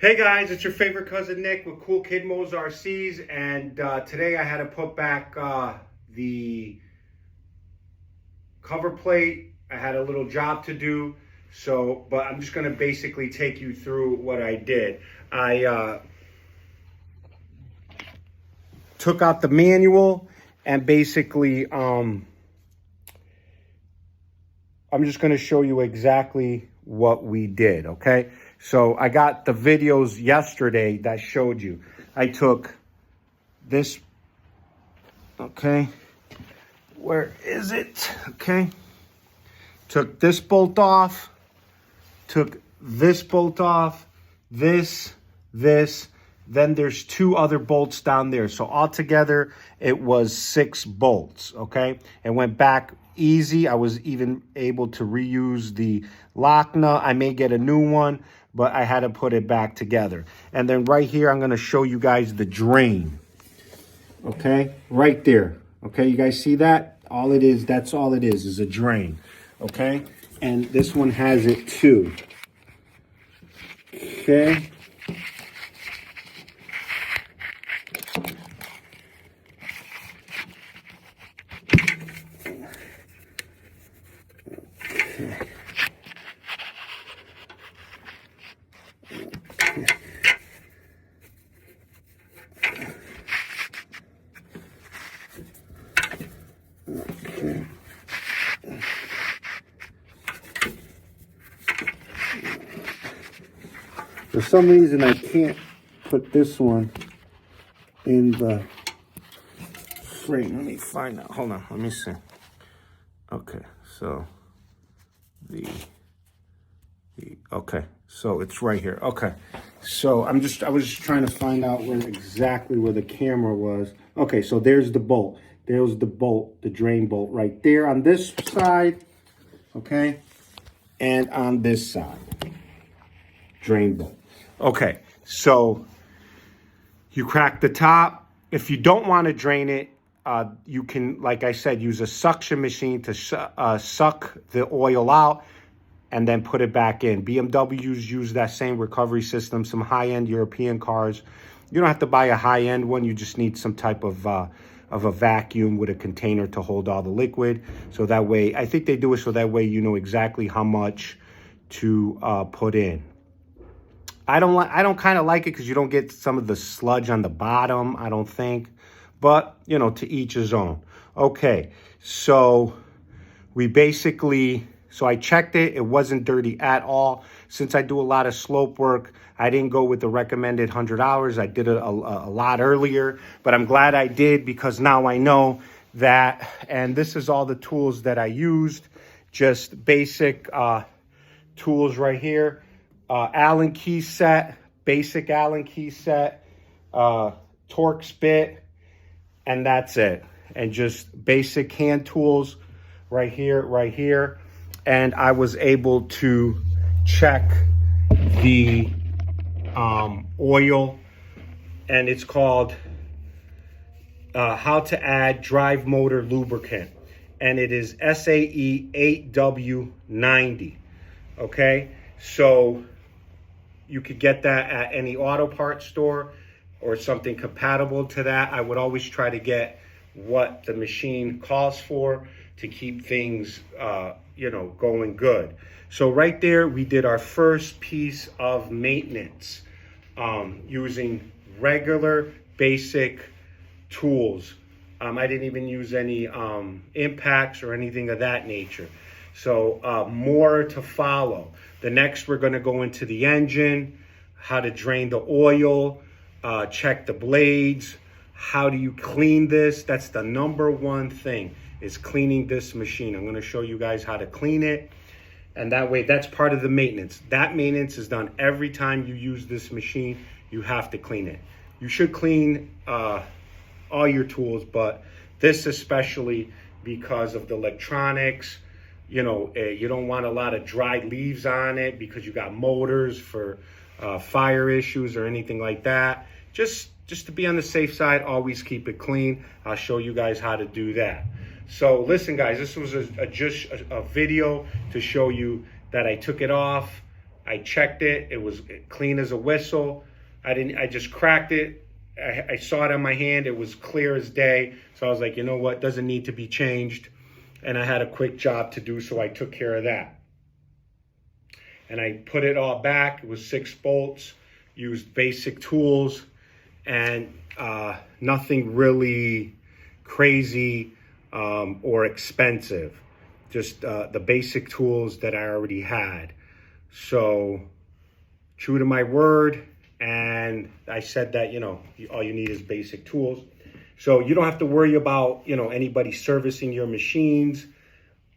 Hey guys, it's your favorite cousin Nick with Cool Kid Mo's RCs, and today I had to put back the cover plate. I had a little job to do, but I'm just gonna basically take you through what I did. I took out the manual and basically I'm just gonna show you exactly what we did, okay? So I got the videos yesterday that showed you. I took this, okay? Where is it? Okay. Took this bolt off, took this bolt off, this, then there's two other bolts down there. So altogether, it was 6 bolts, okay? It went back easy. I was even able to reuse the lock nut. I may get a new one, but I had to put it back together. And then right here, I'm gonna show you guys the drain, okay? Right there, okay? You guys see that? All it is, that's all it is a drain, okay? And this one has it too, okay? Okay. For some reason, I can't put this one in the frame. Let me find out. Hold on. Let me see. Okay. So okay. So it's right here. Okay. So I was just trying to find out exactly where the camera was. Okay. So there's the bolt. There's the bolt, the drain bolt right there on this side. Okay. And on this side, drain bolt. Okay, so you crack the top. If you don't want to drain it, you can, like I said, use a suction machine to suck the oil out and then put it back in. BMWs use that same recovery system. Some high-end European cars, you don't have to buy a high-end one. You just need some type of a vacuum with a container to hold all the liquid. So that way, I think they do it so that way you know exactly how much to put in. I don't kind of like it because you don't get some of the sludge on the bottom, I don't think. But, you know, to each his own. Okay, so I checked it. It wasn't dirty at all. Since I do a lot of slope work, I didn't go with the recommended 100 hours. I did it a lot earlier. But I'm glad I did because now I know that, and this is all the tools that I used. Just basic tools right here. Allen key set, basic Allen key set, Torx bit, and that's it. And just basic hand tools right here. And I was able to check the oil, and it's called How to Add Drive Motor Lubricant. And it is SAE 8W90, okay? So you could get that at any auto parts store or something compatible to that. I would always try to get what the machine calls for to keep things, going good. So right there, we did our first piece of maintenance using regular basic tools. I didn't even use any impacts or anything of that nature. So more to follow. The next, we're going to go into the engine, how to drain the oil, check the blades. How do you clean this? That's the number one thing, is cleaning this machine. I'm going to show you guys how to clean it. And that way, that's part of the maintenance. That maintenance is done every time you use this machine. You have to clean it. You should clean all your tools, but this especially because of the electronics. You know, you don't want a lot of dried leaves on it because you got motors for fire issues or anything like that. Just to be on the safe side, always keep it clean. I'll show you guys how to do that. So listen, guys, this was just a video to show you that I took it off. I checked it. It was clean as a whistle. I just cracked it. I saw it on my hand. It was clear as day. So I was like, you know what? Doesn't need to be changed. And I had a quick job to do, so I took care of that. And I put it all back. It was 6 bolts, used basic tools, and nothing really crazy or expensive. Just the basic tools that I already had. So true to my word, and I said that, you know, all you need is basic tools. So you don't have to worry about, you know, anybody servicing your machines.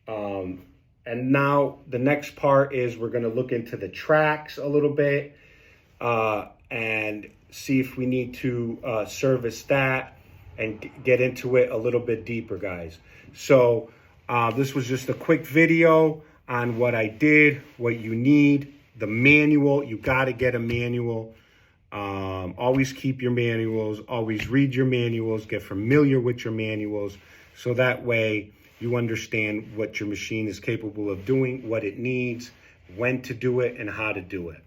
And now the next part is we're going to look into the tracks a little bit and see if we need to service that and get into it a little bit deeper, guys. So this was just a quick video on what I did, what you need, the manual. You got to get a manual. Always keep your manuals, always read your manuals, get familiar with your manuals, so that way you understand what your machine is capable of doing, what it needs, when to do it, and how to do it.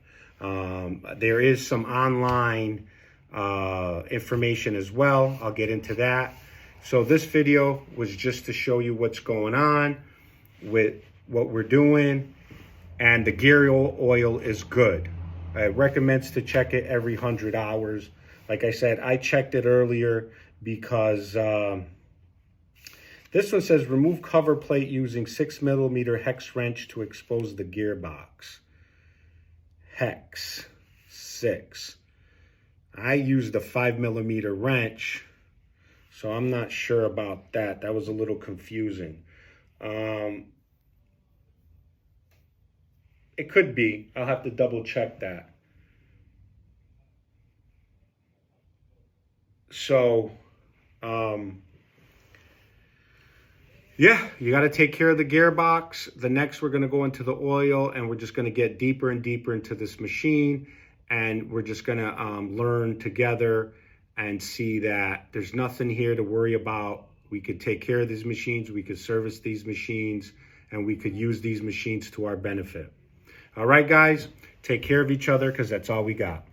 There is some online information as well. I'll get into that. So this video was just to show you what's going on with what we're doing, and the gear oil is good. It recommends to check it every 100 hours. Like I said, I checked it earlier because this one says remove cover plate using 6mm hex wrench to expose the gearbox. Hex 6. I used a 5mm wrench, so I'm not sure about that. That was a little confusing. It could be. I'll have to double check that. So, yeah, you got to take care of the gearbox. The next, we're going to go into the oil, and we're just going to get deeper and deeper into this machine. And we're just going to learn together and see that there's nothing here to worry about. We could take care of these machines. We could service these machines, and we could use these machines to our benefit. All right, guys, take care of each other, because that's all we got.